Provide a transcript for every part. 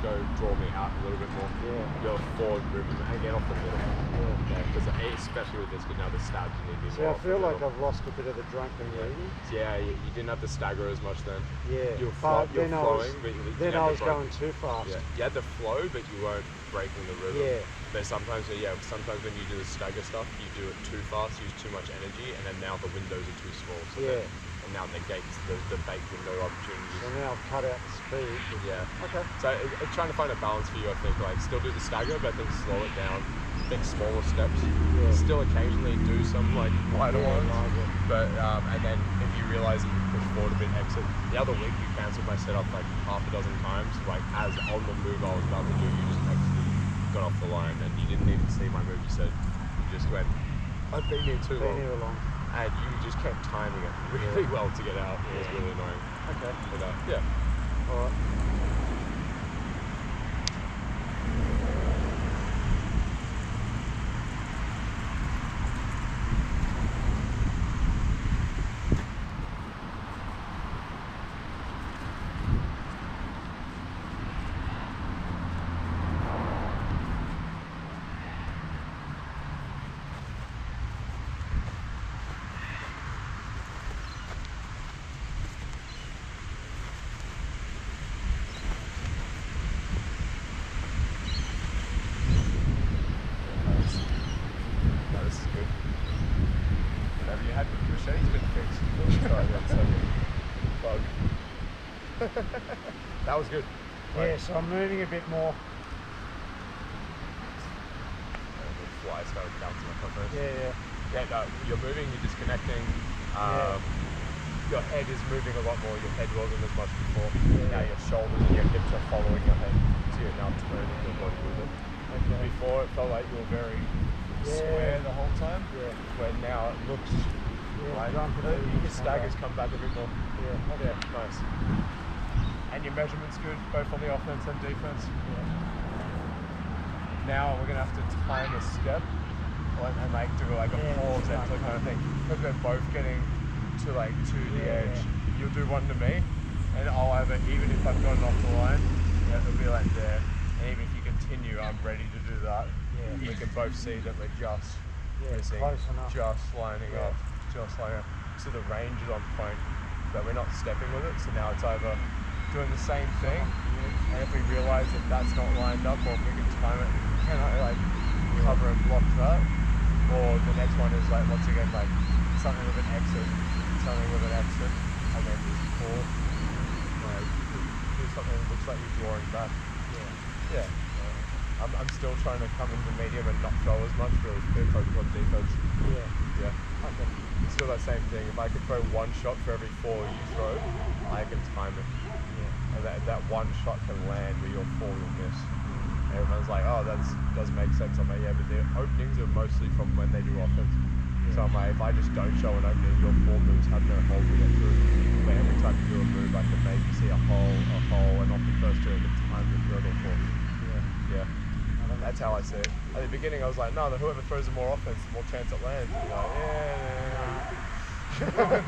go draw me out a little bit more. Yeah. Your forward movement and get off the middle. Yeah. Because especially with this, because now the stabs you need to be See, more I feel like middle. I've lost a bit of the drunken reading. Yeah, you didn't have to stagger as much then. Yeah. You're But flowing, but then I was going too fast. Yeah, you had the flow, but you weren't breaking the rhythm. Yeah. But sometimes when you do the stagger stuff, you do it too fast, use too much energy, and then now the windows are too small. So and now it negates the bait window opportunities. So now I've cut out the speed. Yeah. Okay. So it's trying to find a balance for you, I think. Like, still do the stagger, but I think slow it down. Think smaller steps. Yeah. Still occasionally do some like wider ones. Yeah. But and then if you realise that you push forward a bit, exit. The other week you cancelled my setup like half a dozen times. Like as on the move I was about to do, you just exited, got off the line, and you didn't even see my move. You said you just went, I've been here too long. And you just kept timing it really well to get out. It was really annoying. Okay. But yeah. All right. That was good. Yeah, so I'm moving a bit more. The fly started bouncing off my face. Yeah. No, you're moving, you're disconnecting. Your head is moving a lot more. Your head wasn't as much before. Now your shoulders and your hips are following your head. So you're now turning your body with it. Okay. Before it felt like you were very square the whole time. Yeah. Where now it looks like your staggers come back a bit more. Yeah. Okay. Yeah, nice. And your measurement's good, both on the offense and defense. Yeah. Now we're gonna have to time a step and like do like a pause enter kind of thing. Because we're both getting to the edge. You'll do one to me, and I'll have it, even if I've gotten off the line, it'll be like there. And even if you continue, I'm ready to do that. Yeah. We can both see that we're just missing, just lining up, So the range is on point, but we're not stepping with it. So now it's either doing the same thing, and if we realise that that's not lined up, or if we can time it, can I like cover and block that? Or the next one is like once again like something with an exit, and then just pull, like do something that looks like you're drawing back. Yeah. I'm still trying to come into medium and not throw as much, really focus on defense. Yeah. Okay. Still that same thing. If I could throw one shot for every 4 you throw, I can time it. And that one shot can land where your 4 will miss. And everyone's like, oh, that does make sense. I'm like, yeah, but the openings are mostly from when they do offense. So I'm like, if I just don't show an opening, your 4 moves have no hole to get through. But every time you do a move, I can maybe see a hole, and off the first 2, I can time the third or fourth. Yeah. That's how I see it. At the beginning, I was like, no, whoever throws the more offense, the more chance it lands. And you're like,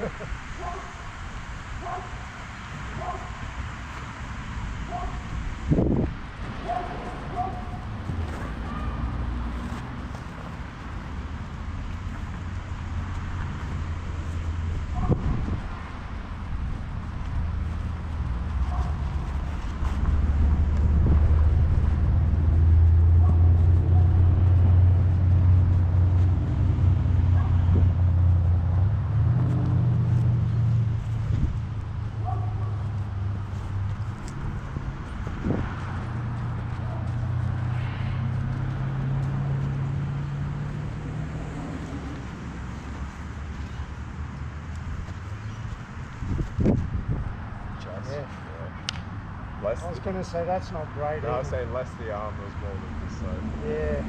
I was going to say that's not great. No, I was saying less the arm was more than this side. Yeah.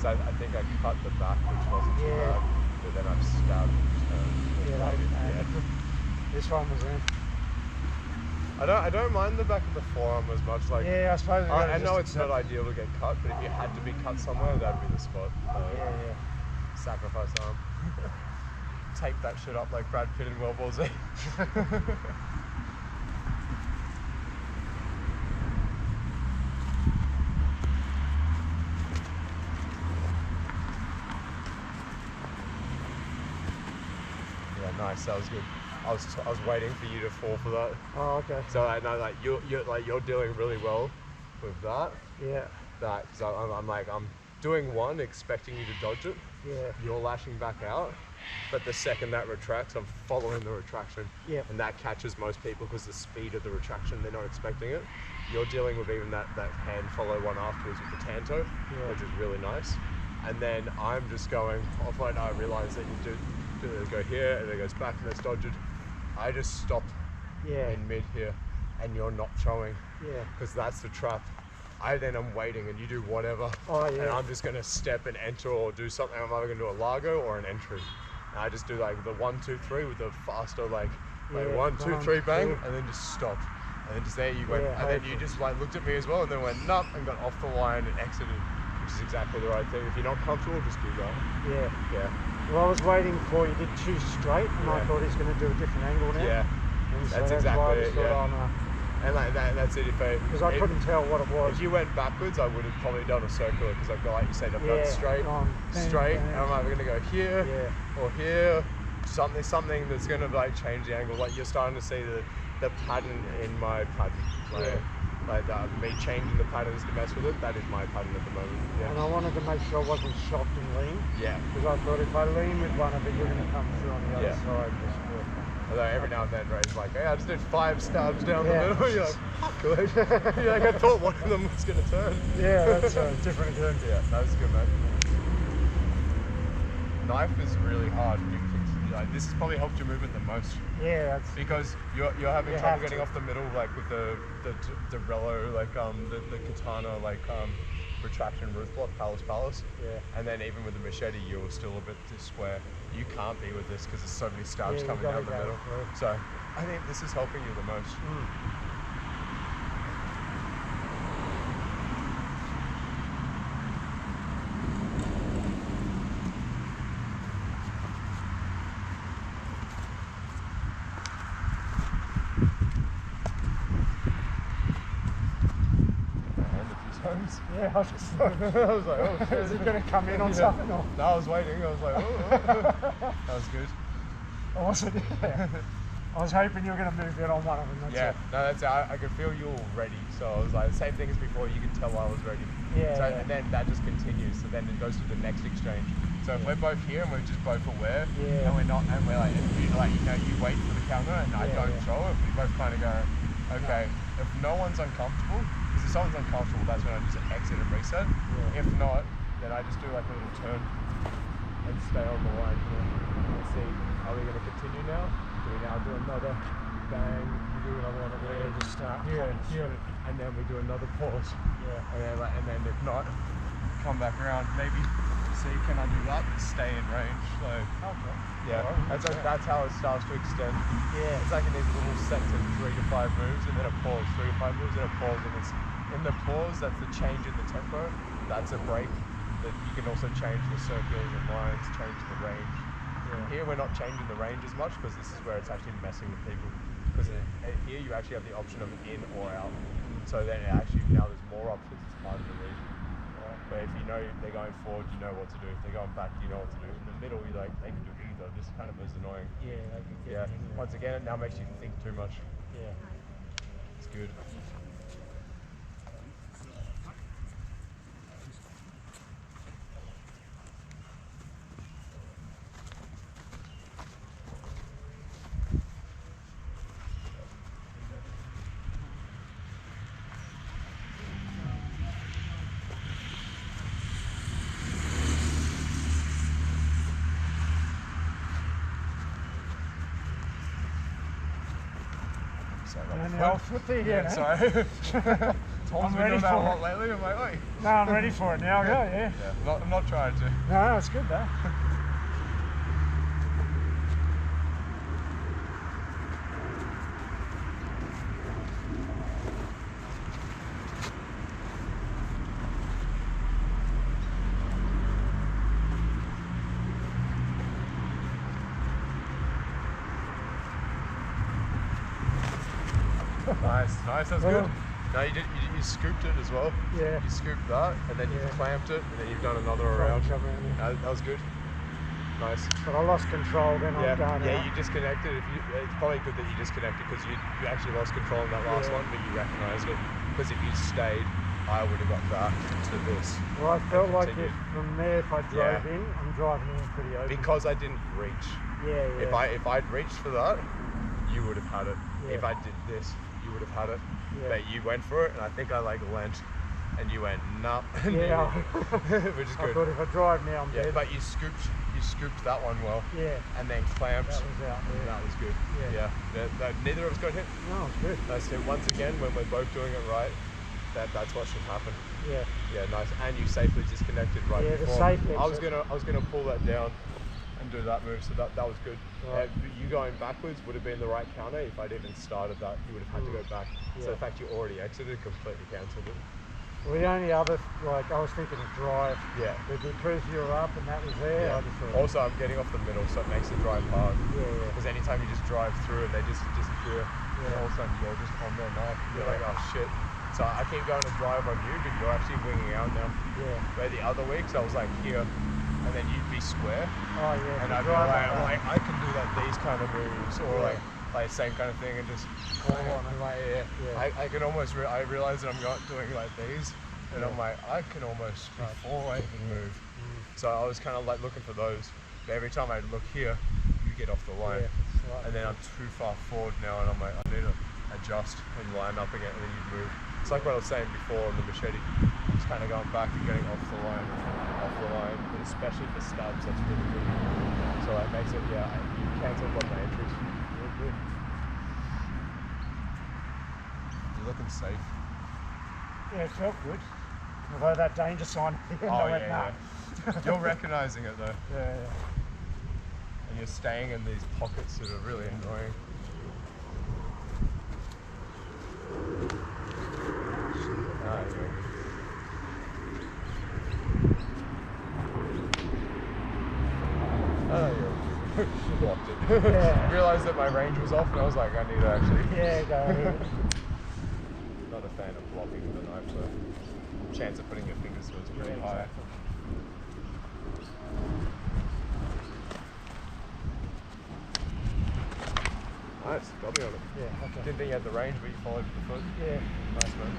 So I think I cut the back, which wasn't too bad, but then I've stabbed. This one was in. I don't mind the back of the forearm as much. Like, I suppose. I know it's not ideal to get cut, but if you had to be cut somewhere, that'd be the spot. Sacrifice arm. Tape that shit up like Brad Pitt in World War Z. Nice, that was good. I was waiting for you to fall for that. Oh, okay. So I know like you're doing really well with that. Yeah. That because I'm doing one, expecting you to dodge it. Yeah. You're lashing back out, but the second that retracts, I'm following the retraction. Yeah. And that catches most people because the speed of the retraction, they're not expecting it. You're dealing with even that hand follow one afterwards with the tanto, which is really nice. And then I'm just going off like I realize that you do go here and it goes back and it's dodged. I just stop in mid here and you're not throwing because that's the trap. I'm waiting and you do whatever and I'm just going to step and enter or do something. I'm either going to do a largo or an entry. And I just do like the 1, 2, 3 with the faster like 1, 2, 3 bang and then just stop. And then just there you went and then you just like looked at me as well and then went nup and got off the line and exited, which is exactly the right thing. If you're not comfortable, just do that. Yeah. Well, I was waiting for you did 2 straight and I thought he's going to do a different angle now. Yeah. And so that's exactly it. Thought, and like that's it. Because I couldn't tell what it was. If you went backwards, I would have probably done a circular because I've got, like you said, I've gone straight, and I'm either going to go here or here, something that's going to like change the angle. Like you're starting to see the pattern in my pattern. Like me changing the patterns to mess with it. That is my pattern at the moment. Yeah. And I wanted to make sure I wasn't shocked and lean. Yeah. Because I thought if I lean with one of it, you're going to come through on the other side. Although every now and then Ray's like, hey, I just did 5 stabs down the middle. You're like, fuck, you're like, I thought one of them was going to turn. Yeah, that's different again. Yeah, that was good, man. Knife is really hard. Like, this has probably helped your movement the most. Yeah, that's because you're having trouble getting off the middle, like with the Rello, like the katana, like retraction roof block, Palace. Yeah. And then even with the machete, you're still a bit square. You can't be with this because there's so many stabs coming down the middle. So I think this is helping you the most. Yeah, I was just like, oh shit. Is it going to come in on something? Or? No, I was waiting. I was like, oh. That was good. I wasn't. I was hoping you were going to move in on one of them. That's it. I could feel you all ready. So I was like, the same thing as before. You can tell I was ready. And then that just continues. So then it goes to the next exchange. So if we're both here and we're just both aware, and we're not, and we're like, you wait for the counter and I don't throw it. We both kind of go, okay. If no one's uncomfortable, because if someone's uncomfortable, that's when I just exit and reset. If not, then I just do like a little turn and stay on the line here. And see, are we going to continue now? Do we now do another bang? We do another one of there. Just start here, and then we do another pause. And then if not, come back around. Maybe see, can I do that? But stay in range. So that's how it starts to extend. It's like in these little sets of 3 to 5 moves, and then a pause. 3 to 5 moves, and a pause. And it's in the pause. That's the change in the tempo. That's a break. That you can also change the circles and lines, change the range. Here we're not changing the range as much because this is where it's actually messing with people. Because here you actually have the option of in or out. So then actually now there's more options. It's harder to read. But if you know they're going forward, you know what to do. If they're going back, you know what to do. In the middle, you like they can do either. This kind of is annoying. Once again, it now makes you think too much. It's good. Sorry. Tom's been doing that a lot lately. I'm like, wait. No, I'm ready for it now. I'm not trying to. No, it's good though. Nice, that's good. No, you scooped it as well. You scooped that, and then you clamped it, and then you've done another around. That was good. Nice. But I lost control, then I'm going Yeah, out. you disconnected. It's probably good that you disconnected because you actually lost control in that last one, but you recognised it. Because if you stayed, I would have got back to this. Well, I felt like continued. from there, if I drove in, I'm driving in pretty open. Because I didn't reach. Yeah. If I'd reached for that, you would have had it. Yeah. If I did this, you would have had it. Yeah. But you went for it, and I think I like leant, and you went nah. Yeah. Which is I good. thought if I drive now, I'm dead. But you scooped that one well. Yeah. And then clamped. That was out there. That was good. Yeah. Neither of us got hit. No, it's good. Nice. So once again, when we're both doing it right, that's what should happen. Yeah. Yeah, nice. And you safely disconnected right before. The safe I was exit. gonna pull that down and do that move, so that was good. Right. You going backwards would have been the right counter. If I'd even started that, you would have had to go back. Yeah. So the fact you already exited completely cancelled it. Well, the only other, I was thinking of drive. Yeah. But because you were up and that was there, I just thought. Also, I'm getting off the middle, so it makes the drive hard. Yeah. Because anytime you just drive through it, they just disappear. And all of a sudden, you're just on their knife. You're like, oh shit. So I keep going to drive on you, but you're actually winging out now. Yeah. Where the other weeks, I was like here, and then you'd be square. Oh yeah. And I'd be like, I can do these kind of moves, or like same kind of thing, and just I can almost I realize that I'm not doing like these, and I'm like, I can almost before I even move. So I was kind of like looking for those, but every time I look here, you get off the line, and then I'm too far forward now, and I'm like, I need to adjust and line up again, and then you move. It's like what I was saying before on the machete, just kind of going back and getting off the line, but especially for stabs, that's really good. So that makes it, you cancel a lot of my entries. Really good. You're looking safe. Yeah, it felt good. Although that danger sign, You're recognising it though. Yeah. And you're staying in these pockets that are really annoying. Blocked it. I realised that my range was off, and I was like, I need to actually. Yeah, go ahead. Not a fan of blocking with a knife, so chance of putting your fingers through is pretty high. Exactly. Nice, got me on it. Yeah, okay. Didn't think you had the range, but you followed with the foot. Yeah. Nice, man.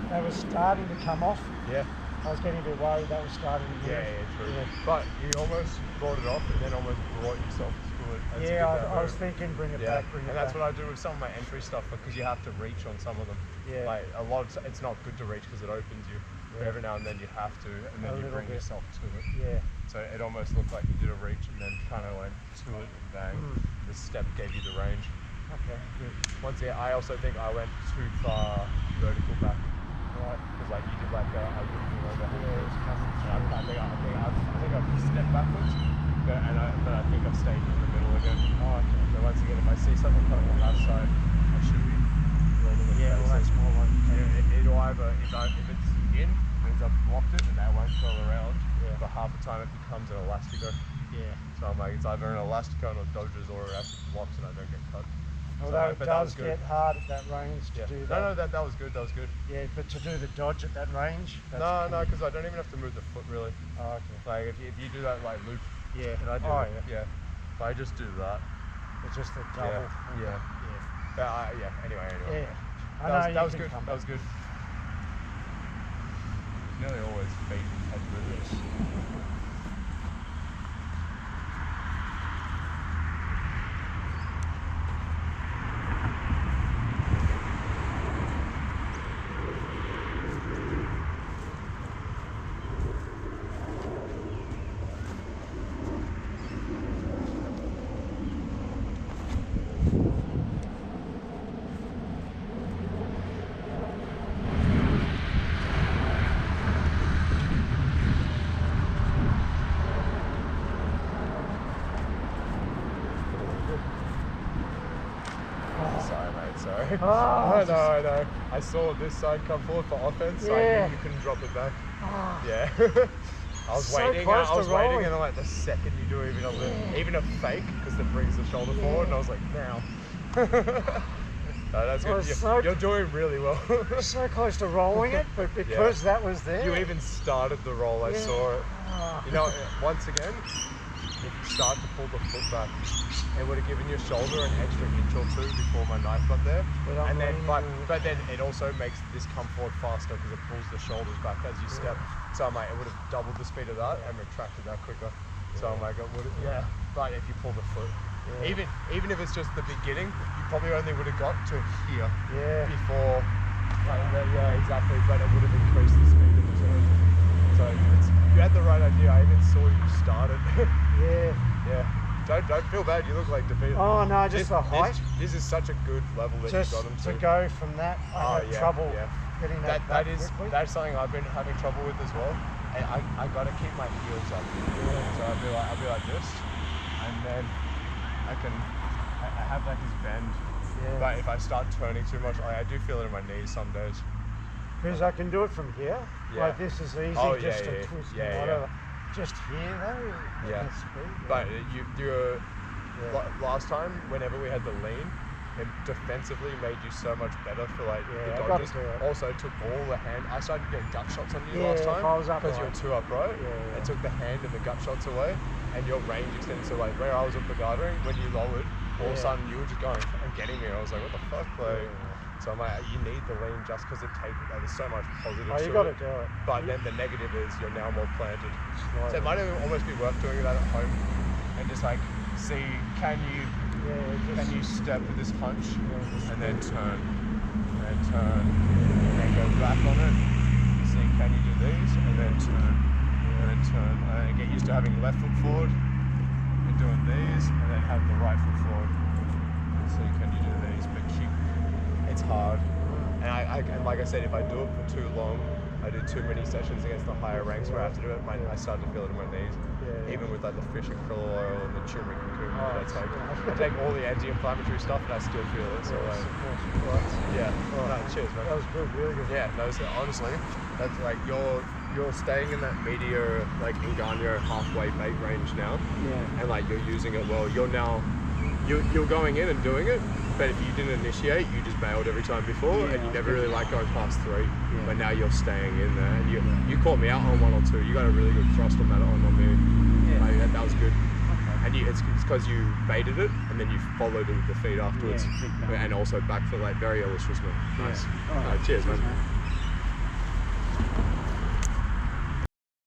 They were starting to come off. Yeah. I was getting a bit worried that was starting to move. Yeah, true. Yeah. But you almost brought it off and then almost brought yourself through it. That's I was thinking bring it back, and that's what I do with some of my entry stuff, because you have to reach on some of them. Yeah. Like it's not good to reach because it opens you. But every now and then you have to, and then you bring yourself to it. Yeah. So it almost looked like you did a reach and then kind of went to it and bang. The step gave you the range. Okay, good. Once again, I also think I went too far vertical back. Right, because like you did like a looking over. Yeah, it's coming through. I think I've stepped backwards, but I think I've stayed in the middle again. Oh, okay. So once again, if I see something coming on that side, I should be leaning it. Yeah, well that's more like It'll either if it's in, it means I've blocked it and that won't curl around. Yeah. But half the time it becomes an elastico. Yeah. So I'm like, it's either an elastico or dodges, or it actually blocks and I don't get cut. Although it does get hard at that range to do that. No, that was good. That was good. Yeah, but to do the dodge at that range. No, because I don't even have to move the foot really. Oh, okay. Like if you do that like loop, Yeah. and I do if I just do that, It's just the double. Yeah. Anyway. Yeah. That was good. That was good. Nearly always feet head movements. Sorry. Oh, I know. I saw this side come forward for offense, so I knew you couldn't drop it back. Oh. Yeah. I was waiting, and I'm like, the second you do even a lift, even a fake, because it brings the shoulder forward, and I was like, now. No, that's good. You're doing really well. So close to rolling it, but because that was there. You even started the roll, I saw it. Oh. You know, once again, if you start to pull the foot back, it would have given your shoulder an extra inch or two before my knife got there. And then, but then it also makes this come forward faster because it pulls the shoulders back as you step. So I'm like, it would have doubled the speed of that and retracted that quicker. So I'm like, it would have, but if you pull the foot, even if it's just the beginning, you probably only would have got to here before. Exactly. But it would have increased the speed of the turn. So you had the right idea. I even saw you started. Don't feel bad. You look like defeated. Oh no, just the height. This is such a good level that just you got them to go from that. I had trouble getting that back quickly. That's something I've been having trouble with as well. And I got to keep my heels up. So I'll be like this, and then I have like this bend. But if I start turning too much, I do feel it in my knees some days. Because I can do it from here. Like this is easy, just to twist and whatever. Just here though. But you're last time, whenever we had the lean, it defensively made you so much better for like the dodges. Also took all the hand. I started getting gut shots on you last time because you were too upright. It took the hand and the gut shots away, and your range extended. So like where I was at pulgadaing, when you lowered, all of a sudden you were just going and getting me. I was like, what the fuck, like. So I'm like, you need the lean just because it takes. There's so much positive. You got to do it. But then the negative is you're now more planted. So it might even almost be worth doing that at home, and just like see can you step with this hunch and then turn and then go back on it. See can you do these and then turn and get used to having left foot forward and doing these and then have the right foot forward. So can you do these, but keep. It's hard, and and like I said, if I do it for too long, I do too many sessions against the higher ranks where I have to do it. I start to feel it in my knees. Even with like the fish and krill oil and the turmeric and cumin, that's like I take all the anti-inflammatory stuff and I still feel it. So like, cheers, man. That was good, really good. Yeah, no, so honestly, that's like you're staying in that media like Inganyo halfway bait range now, and like you're using it well. You're now you're going in and doing it. But if you didn't initiate, you just bailed every time before, and you never really liked going past 3. But now you're staying in there, and you caught me out on 1 or 2. You got a really good thrust on that on me. That was good. And it's because you baited it, and then you followed it with the feet afterwards, and also back foot, like very Ilustrisimo. Nice. Cheers, man.